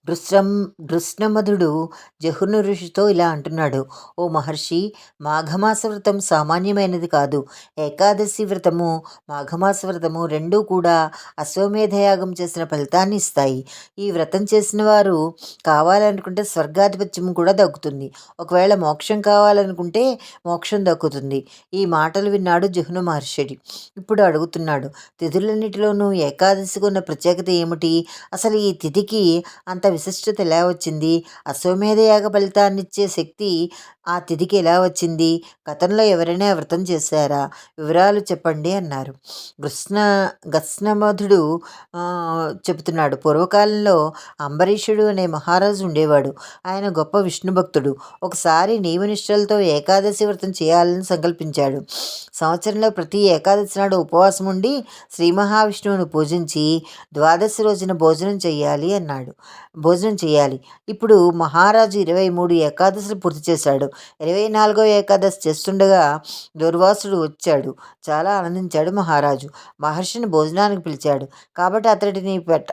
భృశ్రం భృష్ణమధుడు జహుర్ను ఋషితో ఇలా అంటున్నాడు: ఓ మహర్షి, మాఘమాస వ్రతం సామాన్యమైనది కాదు. ఏకాదశి వ్రతము, మాఘమాస వ్రతము రెండూ కూడా అశ్వమేధయాగం చేసిన ఫలితాన్ని ఇస్తాయి. ఈ వ్రతం చేసిన వారు కావాలనుకుంటే స్వర్గాధిపత్యం కూడా దక్కుతుంది. ఒకవేళ మోక్షం కావాలనుకుంటే మోక్షం దక్కుతుంది. ఈ మాటలు విన్నాడు జహ్ను మహర్షి. ఇప్పుడు అడుగుతున్నాడు: తిథులన్నిటిలోనూ ఏకాదశికి ఉన్న ప్రత్యేకత ఏమిటి? అసలు ఈ తిథికి అంత విశిష్టత ఎలా వచ్చింది? అశ్వమేధ యాగ ఫలితాన్నిచ్చే శక్తి ఆ తిథికి ఎలా వచ్చింది? గతంలో ఎవరైనా వ్రతం చేశారా? వివరాలు చెప్పండి అన్నారు. కృష్ణ గస్నమధుడు చెబుతున్నాడు: పూర్వకాలంలో అంబరీషుడు అనే మహారాజు ఉండేవాడు. ఆయన గొప్ప విష్ణు భక్తుడు. ఒకసారి నియమనిష్టలతో ఏకాదశి వ్రతం చేయాలని సంకల్పించాడు. సంవత్సరంలో ప్రతి ఏకాదశి నాడు ఉపవాసం ఉండి శ్రీ మహావిష్ణువును పూజించి ద్వాదశి రోజున భోజనం చేయాలి. ఇప్పుడు మహారాజు 23 ఏకాదశులు పూర్తి చేశాడు. 24వ ఏకాదశి చేస్తుండగా దుర్వాసుడు వచ్చాడు. చాలా ఆనందించాడు మహారాజు. మహర్షిని భోజనానికి పిలిచాడు. కాబట్టి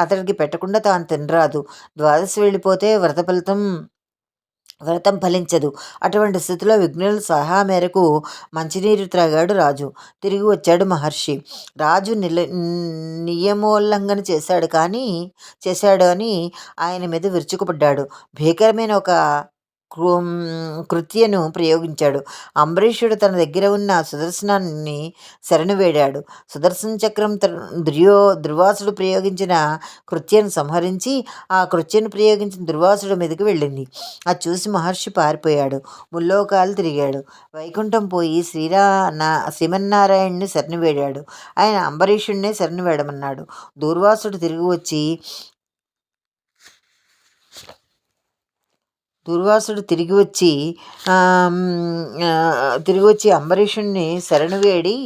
అతడికి పెట్టకుండా తాను తినరాదు. ద్వాదశి వెళ్ళిపోతే వ్రతం ఫలించదు. అటువంటి స్థితిలో విఘ్నుల సలహా మేరకు మంచినీరు త్రాగాడు రాజు. తిరిగి వచ్చాడు మహర్షి. రాజు నియమోల్లంఘన చేశాడు అని ఆయన మీద విరుచుకుపడ్డాడు. భీకరమైన ఒక కృత్యను ప్రయోగించాడు. అంబరీషుడు తన దగ్గర ఉన్న సుదర్శనాన్ని శరణు వేడాడు. సుదర్శన చక్రం దుర్వాసుడు ప్రయోగించిన కృత్యను సంహరించి ఆ కృత్యను ప్రయోగించిన దుర్వాసుడి మీదకి వెళ్ళింది. అది చూసి మహర్షి పారిపోయాడు. ముల్లోకాలు తిరిగాడు. వైకుంఠం పోయి శ్రీమన్నారాయణ్ణి శరణు వేడాడు. ఆయన అంబరీషుడినే శరణు వేడమన్నాడు. దుర్వాసుడు తిరిగి వచ్చి అంబరీషుణ్ణి శరణు వేడి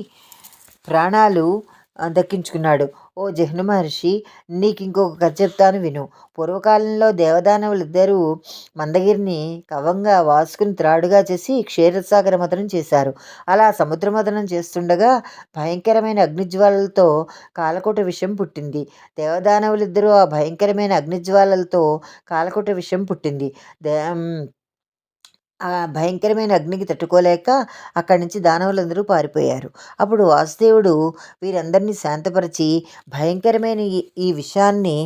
ప్రాణాలు దక్కించుకున్నాడు. ఓ జహ్ను మహర్షి, నీకు ఇంకొక కథ చెప్తాను విను. పూర్వకాలంలో దేవదానవులిద్దరూ మందగిరిని కవంగా వాసుకుని త్రాడుగా చేసి క్షీరసాగర మథనం చేశారు. అలా సముద్ర మథనం చేస్తుండగా భయంకరమైన అగ్నిజ్వాలలతో కాలకూట విషం పుట్టింది. దేవదానవులిద్దరూ ఆ భయంకరమైన అగ్నిజ్వాలలతో కాలకూట విషం పుట్టింది. ఆ భయంకరమైన అగ్నికి తట్టుకోలేక అక్కడి నుంచి దానవులందరూ పారిపోయారు. అప్పుడు వాసుదేవుడు వీరందరినీ శాంతపరిచి, భయంకరమైన ఈ విషయాన్ని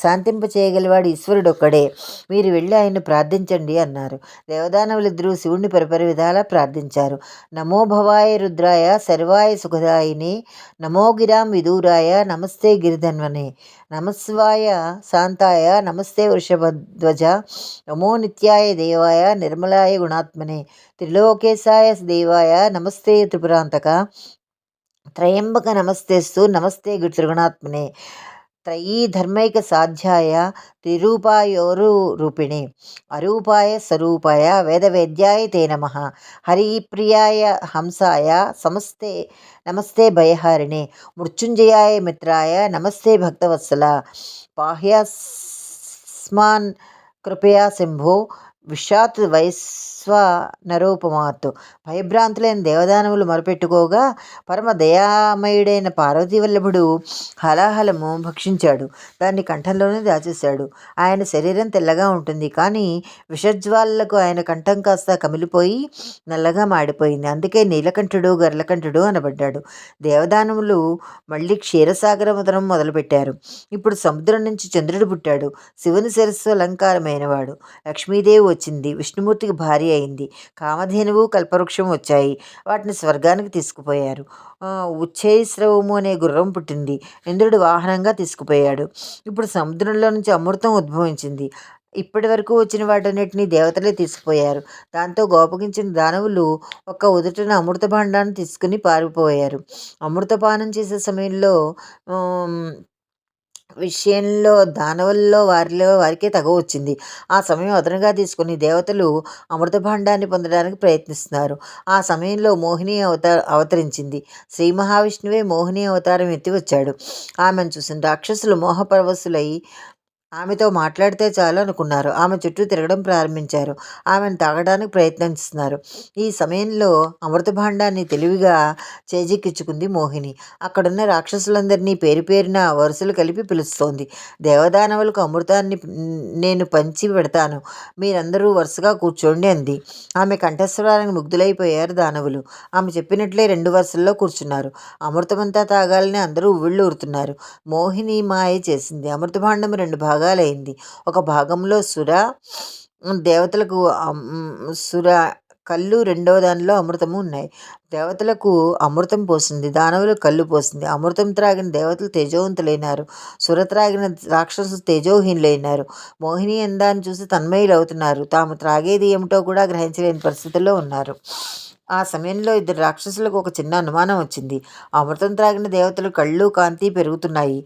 శాంతింపచేయగలివాడు ఈశ్వరుడొక్కడే. మీరు వెళ్ళి ఆయన్ని ప్రార్థించండి అన్నారు. దేవదానవులిద్దరూ శివుణ్ణి పరిపరి విధాలా ప్రార్థించారు. నమో భవాయ రుద్రాయ సర్వాయ సుఖదాయినే, నమో గిరాం విదూరాయ నమస్తే గిరిధన్వనే, నమస్వాయ శాంతాయ నమస్తే వృషభధ్వజ, నమో నిత్యాయ దేవాయ నిర్మలాయ గుణాత్మనే, త్రిలోకేశాయ దేవాయ నమస్తే త్రిపురాంతక, త్రయంబక నమస్తేస్తు నమస్తే త్రిగుణాత్మనే, త్రయీ ధర్మైక సాధ్యాయ త్రిరూపాయోరు రూపిణి, అరూపాయ స్వరూపాయ వేదవేద్యాయ తే నమః, హరిప్రియాయ హంసాయ నమస్తే భయహారిణే, మృత్యుంజయాయ మిత్రాయ నమస్తే భక్తవత్సల, పాహ్యాస్మాన్ కృపయా శంభో విషాత్ వైశ్వనరోపమాత్. భయభ్రాంతులైన దేవదానవులు మొరపెట్టుకోగా పరమ దయామయుడైన పార్వతీవల్లభుడు హలాహలము భక్షించాడు. దాన్ని కంఠంలోనే దాచేశాడు. ఆయన శరీరం తెల్లగా ఉంటుంది, కానీ విషజ్వాలలకు ఆయన కంఠం కాస్త కమిలిపోయి నల్లగా మాడిపోయింది. అందుకే నీలకంఠుడు గర్లకంఠుడు అనబడ్డాడు. దేవదానవులు మళ్ళీ క్షీరసాగర మథనం మొదలుపెట్టారు. ఇప్పుడు సముద్రం నుంచి చంద్రుడు పుట్టాడు. శివుని శిరస్సు అలంకారమైనవాడు. లక్ష్మీదేవి వచ్చింది. విష్ణుమూర్తికి భార్య అయింది. కామధేనువు కల్పవృక్షం వచ్చాయి. వాటిని స్వర్గానికి తీసుకుపోయారు. ఉచ్చైశ్రవము అనే గుర్రం పుట్టింది. ఇంద్రుడు వాహనంగా తీసుకుపోయాడు. ఇప్పుడు సముద్రంలో నుంచి అమృతం ఉద్భవించింది. ఇప్పటి వరకు వచ్చిన వాటన్నిటినీ దేవతలే తీసుకుపోయారు. దాంతో గోపగించిన దానవులు ఒక్క ఉదుటన అమృత భాండాన్ని తీసుకుని పారిపోయారు. అమృతపానం చేసే విషయంలో దానవుల్లో వారికే తగ వచ్చింది. ఆ సమయం అదనుగా తీసుకుని దేవతలు అమృత భాండాన్ని పొందడానికి ప్రయత్నిస్తున్నారు. ఆ సమయంలో మోహిని అవతరించింది. శ్రీ మహావిష్ణువే మోహిని అవతారం ఎత్తి వచ్చాడు. ఆమెను చూసిన రాక్షసులు మోహపరవశులై ఆమెతో మాట్లాడితే చాలు అనుకున్నారు. ఆమె చుట్టూ తిరగడం ప్రారంభించారు. ఆమెను తాగడానికి ప్రయత్నిస్తున్నారు. ఈ సమయంలో అమృత భాండాన్ని తెలివిగా చేజిక్కించుకుంది మోహిని. అక్కడున్న రాక్షసులందరినీ పేరు పేరున వరుసలు కలిపి పిలుస్తోంది. దేవదానవులకు అమృతాన్ని నేను పంచి పెడతాను. మీరందరూ వరుసగా కూర్చోండి అంది. ఆమె కంఠస్వరానికి ముగ్ధులైపోయారు దానవులు. ఆమె చెప్పినట్లే 2 వరుసల్లో కూర్చున్నారు. అమృతమంతా తాగాలని అందరూ ఉవ్విళ్ళూరుతున్నారు. మోహిని మాయ చేసింది. అమృతభాండం 2 భాగాలైంది. ఒక భాగంలో దేవతలకు సుర కళ్ళు, రెండవ దానిలో అమృతము ఉన్నాయి. దేవతలకు అమృతం పోసింది, దానవులకు కళ్ళు పోసింది. అమృతం త్రాగిన దేవతలు తేజోవంతులైనారు. సుర త్రాగిన రాక్షసులు తేజోహీనులైనారు. మోహిని అందాన్ని చూసి తన్మయులవుతున్నారు. తాము త్రాగేది ఏమిటో కూడా గ్రహించలేని పరిస్థితుల్లో ఉన్నారు. ఆ సమయంలో 2 రాక్షసులకు ఒక చిన్న అనుమానం వచ్చింది. అమృతం త్రాగిన దేవతలు కళ్ళు, కాంతి పెరుగుతున్నాయి.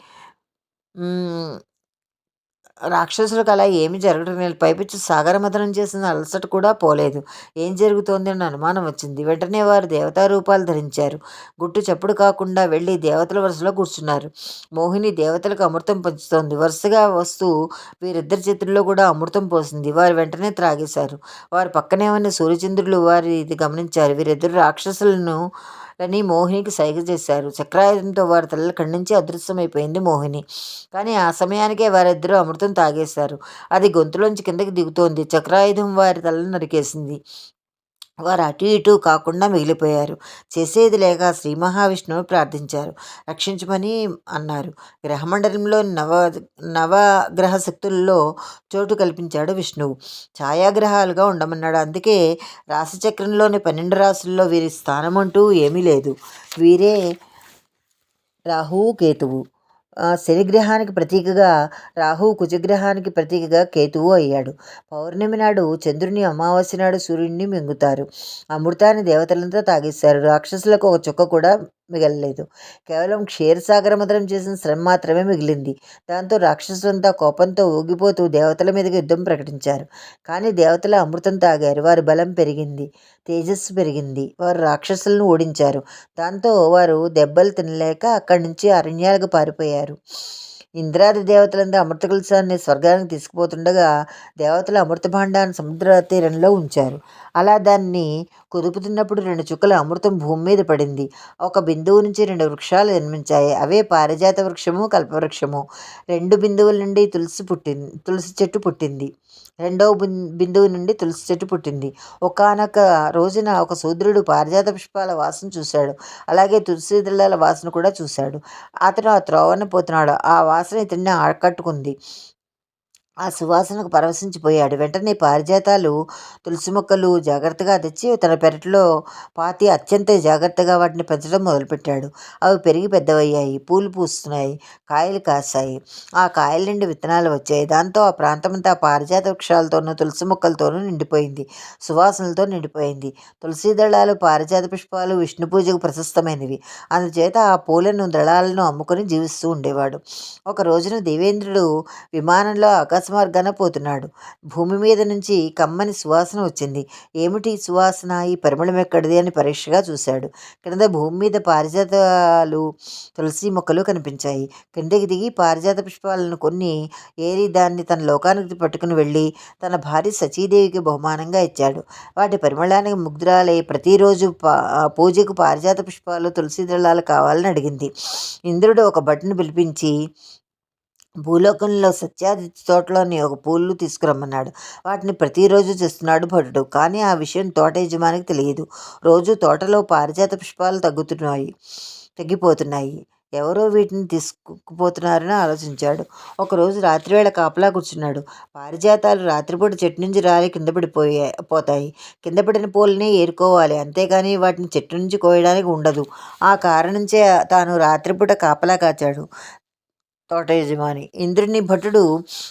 రాక్షసులకు అలా ఏమీ జరగడం లేదు. పైపెచ్చు సాగరమథనం చేసిన అలసట కూడా పోలేదు. ఏం జరుగుతోంది అన్న అనుమానం వచ్చింది. వెంటనే వారు దేవతా రూపాలు ధరించారు. గుట్టు చప్పుడు కాకుండా వెళ్ళి దేవతల వరుసలో కూర్చున్నారు. మోహిని దేవతలకు అమృతం పంచుతోంది. వరుసగా వస్తూ వీరిద్దరి చేతుల్లో కూడా అమృతం పోసింది. వారు వెంటనే త్రాగేశారు. వారి పక్కనే ఉన్న సూర్యచంద్రులు వారి ఇది గమనించారు. వీరిద్దరు రాక్షసులను అని మోహినికి సైగ చేశారు. చక్రాయుధంతో వారి తలలు ఖండించి అదృశ్యమైపోయింది మోహిని. కానీ ఆ సమయానికే వారిద్దరూ అమృతం తాగేశారు. అది గొంతులోంచి కిందకి దిగుతోంది. చక్రాయుధం వారి తలను నరికేసింది. వారు అటు ఇటు కాకుండా మిగిలిపోయారు. చేసేది లేక శ్రీ మహావిష్ణువును ప్రార్థించారు. రక్షించమని అన్నారు. గ్రహమండలంలో నవగ్రహ శక్తుల్లో చోటు కల్పించాడు విష్ణువు. ఛాయాగ్రహాలుగా ఉండమన్నాడు. అందుకే రాశిచక్రంలోని 12 రాశుల్లో వీరి స్థానం అంటూ ఏమీ లేదు. వీరే రాహువు, కేతువు. శనిగ్రహానికి ప్రతీకగా రాహువు, కుజగ్రహానికి ప్రతీకగా కేతువు అయ్యాడు. పౌర్ణమి నాడు చంద్రుని, అమావాస్య నాడు సూర్యుడిని మింగుతారు. అమృతాన్ని దేవతలంతా తాగేశారు. రాక్షసులకు ఒక చుక్క కూడా మిగలలేదు. కేవలం క్షీరసాగర మథనం చేసిన శ్రమ మాత్రమే మిగిలింది. దాంతో రాక్షసులంతా కోపంతో ఊగిపోతూ దేవతల మీదకి యుద్ధం ప్రకటించారు. కానీ దేవతల అమృతం తాగారు. వారి బలం పెరిగింది, తేజస్సు పెరిగింది. వారు రాక్షసులను ఓడించారు. దాంతో వారు దెబ్బలు తినలేక అక్కడి నుంచి అరణ్యాలకు పారిపోయారు. ఇంద్రాది దేవతలంతా అమృత కలశాన్ని స్వర్గానికి తీసుకుపోతుండగా దేవతలు అమృత భాండాన్ని సముద్ర తీరంలో ఉంచారు. అలా దాన్ని కుదుపుతున్నప్పుడు 2 చుక్కల అమృతం భూమి మీద పడింది. ఒక బిందువు నుంచి 2 వృక్షాలు జన్మించాయి. అవే పారిజాత వృక్షము, కల్పవృక్షము. 2 బిందువుల నుండి తులసి చెట్టు పుట్టింది. రెండవ బిందువు నుండి తులసి చెట్టు పుట్టింది. ఒకానొక రోజున ఒక శూద్రుడు పారిజాత పుష్పాల వాసన చూశాడు. అలాగే తులసి దళాల వాసన కూడా చూశాడు. అతను ఆ త్రోవన పోతున్నాడు. ఆ వాసన ఇతన్ని ఆకట్టుకుంది. ఆ సువాసనకు పరవశించిపోయాడు. వెంటనే పారిజాతాలు, తులసి మొక్కలు జాగ్రత్తగా తెచ్చి తన పెరట్లో పాతి అత్యంత జాగ్రత్తగా వాటిని పెంచడం మొదలుపెట్టాడు. అవి పెరిగి పెద్దవయ్యాయి. పూలు పూస్తున్నాయి, కాయలు కాశాయి. ఆ కాయల నుండి విత్తనాలు వచ్చాయి. దాంతో ఆ ప్రాంతమంతా పారిజాత వృక్షాలతోనూ తులసి మొక్కలతోనూ నిండిపోయింది. సువాసనలతో నిండిపోయింది. తులసి దళాలు, పారిజాత పుష్పాలు విష్ణు పూజకు ప్రశస్తమైనవి. అందుచేత ఆ పూలను, దళాలను అమ్ముకుని జీవిస్తూ ఉండేవాడు. ఒక రోజున దేవేంద్రుడు విమానంలో ఆకాశ మార్గాన పోతున్నాడు. భూమి మీద నుంచి కమ్మని సువాసన వచ్చింది. ఏమిటి సువాసన? ఈ పరిమళం ఎక్కడిది అని పరీక్షగా చూశాడు. క్రింద భూమి మీద పారిజాతాలు, తులసి మొక్కలు కనిపించాయి. కిందకి దిగి పారిజాత పుష్పాలను కొన్ని ఏరి దాన్ని తన లోకానికి పట్టుకుని వెళ్ళి తన భార్య సచీదేవికి బహుమానంగా ఇచ్చాడు. వాటి పరిమళానికి ముగ్ధురాలై ప్రతిరోజు పూజకు పారిజాత పుష్పాలు, తులసి దళాలు కావాలని అడిగింది. ఇంద్రుడు ఒక భటుని పిలిపించి భూలోకంలో సత్యాదిత్య తోటలోని ఒక పూలు తీసుకురమ్మన్నాడు. వాటిని ప్రతిరోజు చేస్తున్నాడు భటుడు. కానీ ఆ విషయం తోట యజమానికి తెలియదు. రోజు తోటలో పారిజాత పుష్పాలు తగ్గిపోతున్నాయి. ఎవరో వీటిని తీసుకుపోతున్నారని ఆలోచించాడు. ఒకరోజు రాత్రివేళ కాపలా కూర్చున్నాడు. పారిజాతాలు రాత్రిపూట చెట్టు నుంచి రాలి పోతాయి. కింద పడిన పూలనే ఏరుకోవాలి, అంతేగాని వాటిని చెట్టు నుంచి కోయడానికి ఉండదు. ఆ కారణంచే తాను రాత్రిపూట కాపలా కాచాడు తోట యజమాని. ఇంద్రుని భటుడు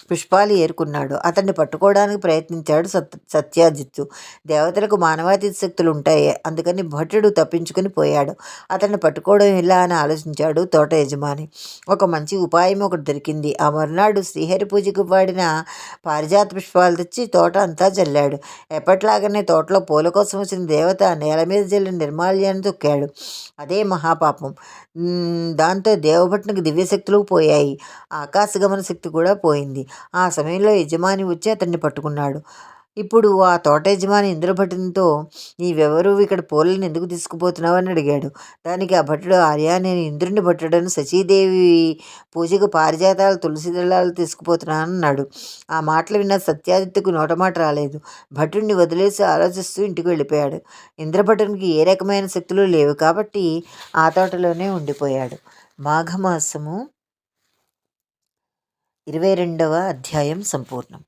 పుష్పాలు ఏరుకున్నాడు. అతన్ని పట్టుకోవడానికి ప్రయత్నించాడు సత్యాజిత్తు. దేవతలకు మానవాతీత శక్తులు ఉంటాయి, అందుకని భటుడు తప్పించుకుని పోయాడు. అతన్ని పట్టుకోవడం ఇలా అని ఆలోచించాడు తోట యజమాని. ఒక మంచి ఉపాయం ఒకటి దొరికింది. ఆ మరునాడు శ్రీహరి పూజకు వాడిన పారిజాత పుష్పాలు తెచ్చి తోట అంతా చల్లాడు. ఎప్పట్లాగానే తోటలో పూల కోసం వచ్చిన దేవత నేల మీద జల్లిన నిర్మాల్యాన్ని తొక్కాడు. అదే మహాపాపం. దాంతో దేవభటునికి దివ్యశక్తులు పోయాయి. ఆకాశగమన శక్తి కూడా పోయింది. ఆ సమయంలో యజమాని వచ్చి అతన్ని పట్టుకున్నాడు. ఇప్పుడు ఆ తోట యజమాని ఇంద్రభటునితో, "నీవెవరు? ఇక్కడ పూలను ఎందుకు తీసుకుపోతున్నావు?" అని అడిగాడు. దానికి ఆ భటుడు, "ఆర్యా, నేను ఇంద్రుని భటుడను, శచీదేవి పూజకు పారిజాతాలు తులసి దళాలు తీసుకుపోతున్నాను" అన్నాడు. ఆ మాటలు విన్న సత్యాదిత్యకు నోటమాట రాలేదు. భటుడిని వదిలేసి ఆలోచిస్తూ ఇంటికి వెళ్ళిపోయాడు. ఇంద్రభటునికి ఏ రకమైన శక్తులు లేవు కాబట్టి ఆ తోటలోనే ఉండిపోయాడు. మాఘమాసము 22వ అధ్యాయం సంపూర్ణం.